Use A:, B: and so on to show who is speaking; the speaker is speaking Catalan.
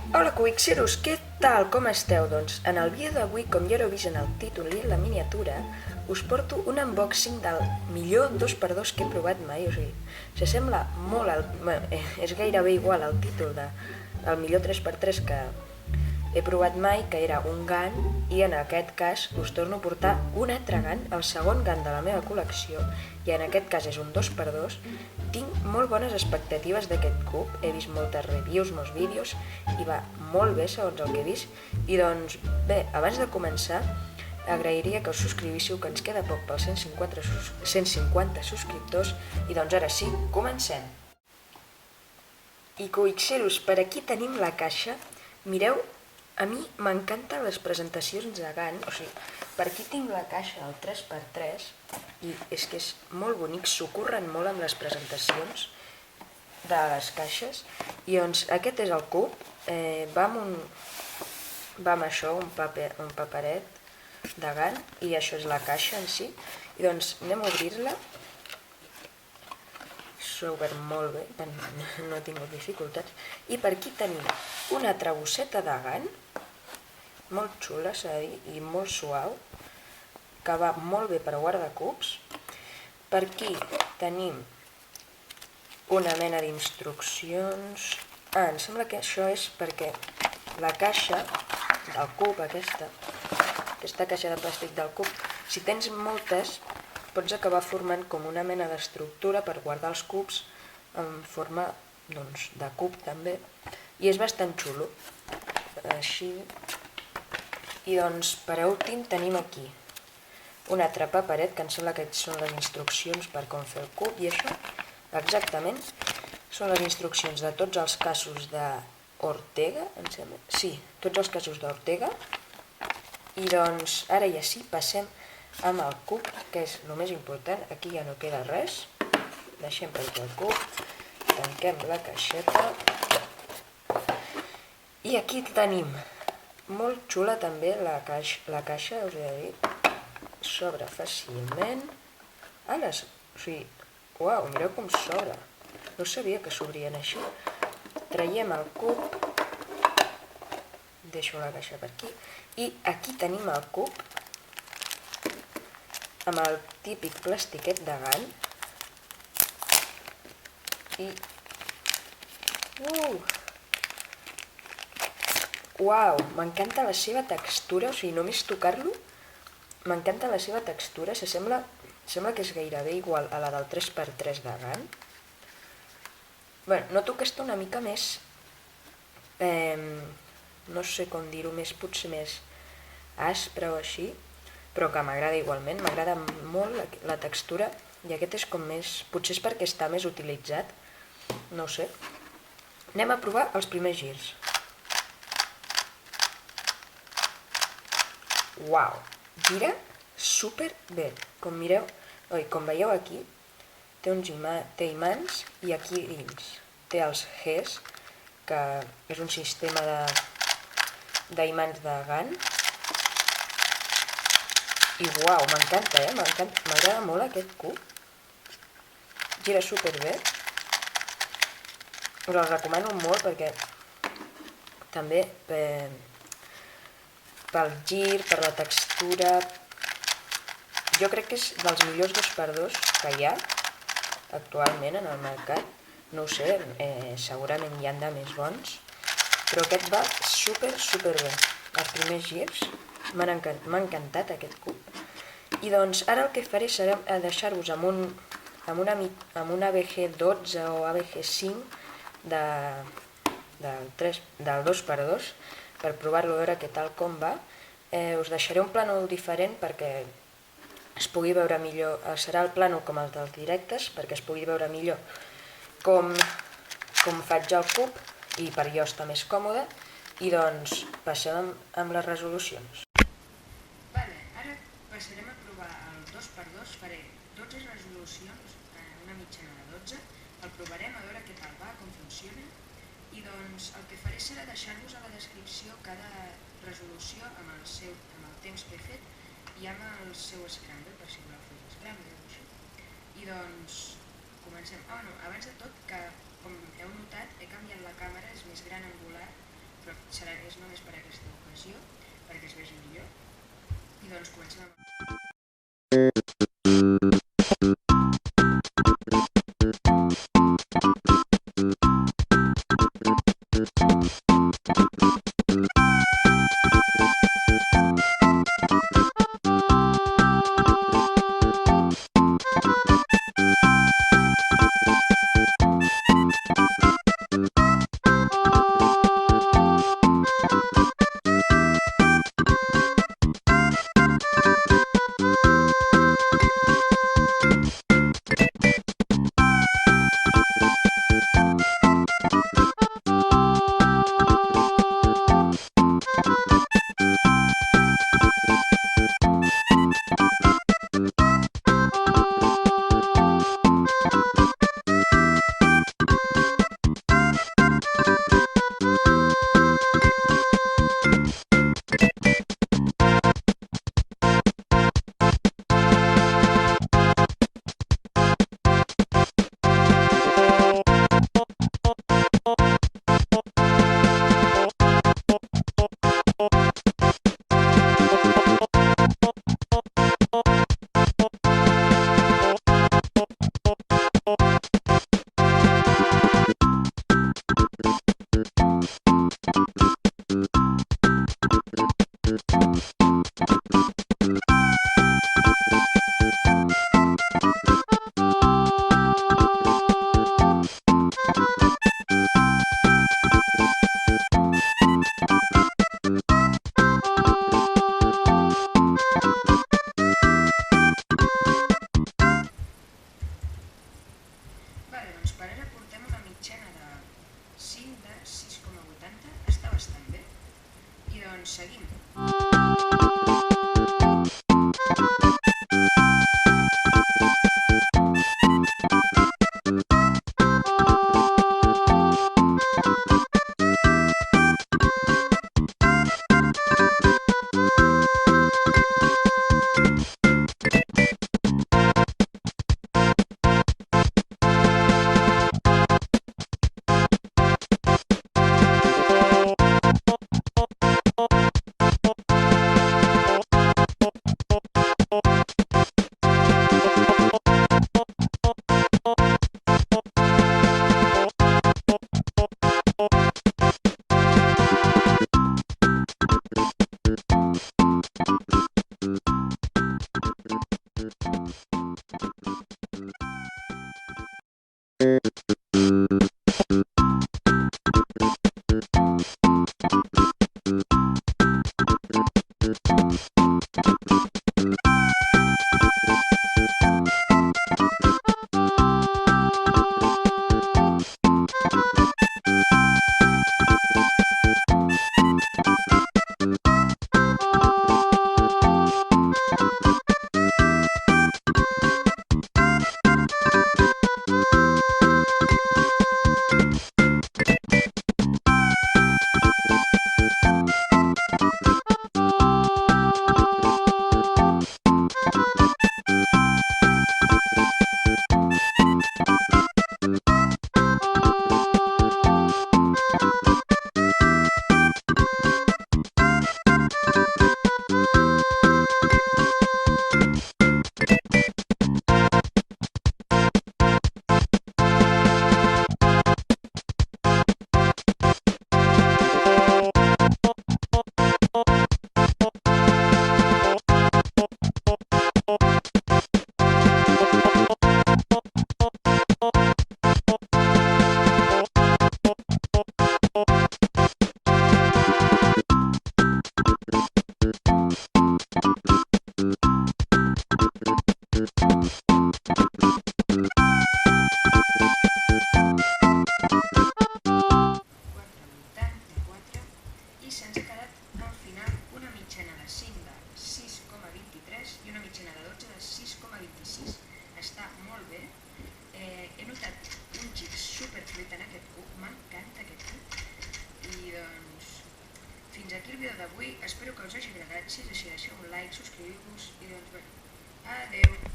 A: Hola Cuixeros, què tal? Com esteu? Doncs en el vídeo d'avui, com ja heu vist en el títol i en la miniatura, us porto un unboxing del millor 2x2 que he provat mai. O sigui, s'assembla molt és gairebé igual al títol del millor 3x3 que he provat mai, que era un GAN, i en aquest cas us torno a portar un altre GAN, el segon GAN de la meva col·lecció, i en aquest cas és un 2x2. Tinc molt bones expectatives d'aquest cub, he vist moltes reviews, molts vídeos, i va molt bé segons el que he vist. I doncs bé, abans de començar, agrairia que us subscrivíssiu, que ens queda poc pels 150 subscriptors, i doncs ara sí, comencem. I Cuixeros, per aquí tenim la caixa. Mireu, a mi m'encanten les presentacions de GAN, o sigui, per aquí tinc la caixa del 3x3 i és que és molt bonic, s'ho-curren molt amb les presentacions de les caixes. I doncs aquest és el cub, va amb això, un paperet de GAN, i això és la caixa en si. I doncs anem a obrir-la. S'ha obert molt bé, no he tingut dificultats. I per aquí tenim una trabusseta de GAN, molt xula, s'ha de dir, i molt suau, que va molt bé per guardar cubs. Per aquí tenim una mena d'instruccions. Em sembla que això és perquè la caixa del cub, aquesta caixa de plàstic del cub, si tens moltes, pots acabar formant com una mena d'estructura per guardar els cubs en forma de cub també, i és bastant xulo, així. I doncs per últim tenim aquí un altre paperet, que em sembla que són les instruccions per com fer el cub, i això exactament són les instruccions de tots els casos d'Ortega, em sembla, sí, tots els casos d'Ortega. I doncs ara ja sí, passem amb el cub, que és el més important. Aquí ja no queda res, deixem per aquí el cub, tanquem la caixeta, i aquí tenim, molt xula també la caixa, us he de dir, s'obre fàcilment. O sigui, uau, mireu com s'obre, no sabia que s'obrien així. Traiem el cub, deixo la caixa per aquí, i aquí tenim el cub, amb el típic plastiquet de GAN, i uau, m'encanta la seva textura, o sigui, només tocar-lo, m'encanta la seva textura, sembla que és gairebé igual a la del 3x3 de GAN. Bé, noto que està una mica més, no sé com dir-ho, potser més aspre o així, però que m'agrada igualment, m'agrada molt la textura, i aquest és com més, potser és perquè està més utilitzat, no ho sé. Anem a provar els primers girs. Uau, gira super bé, com veieu aquí, té imants, i aquí dins té els Gs, que és un sistema d'imants de GAN. I uau, m'encanta, m'agrada molt aquest cub, gira super bé, us el recomano molt perquè també pel gir, per la textura, jo crec que és dels millors 2x2 que hi ha actualment en el mercat. No ho sé, segurament hi ha de més bons, però aquest va super bé. Els primers girs m'ha encantat aquest cub. I doncs ara el que faré serà deixar-vos amb un ABG12 o ABG5 del 2x2 per provar-lo, a veure què tal com va. Us deixaré un plànol diferent perquè es pugui veure millor, serà el plànol com el dels directes, perquè es pugui veure millor com faig el cub, i per jo està més còmode. I doncs passem amb les resolucions. Ara passarem a provar el 2x2, faré 12 resolucions, una mitjana de 12, el provarem a veure què tal va, com funciona, i doncs el que faré serà deixar-vos a la descripció cada resolució amb el temps que he fet i amb el seu scramble, per si voleu fer scramble o això. I doncs comencem. Abans de tot, que com heu notat, he canviat la càmera, és més gran angular, però és només per aquesta ocasió, perquè es vegi millor. I doncs comencem amb... Per ara portem una mitjana de 5 de 6,80, està bastant bé. I doncs seguim. Fins aquí el vídeo d'avui, espero que us hagi agradat, si és així deixeu un like, subscriviu-vos i doncs bé, adeu!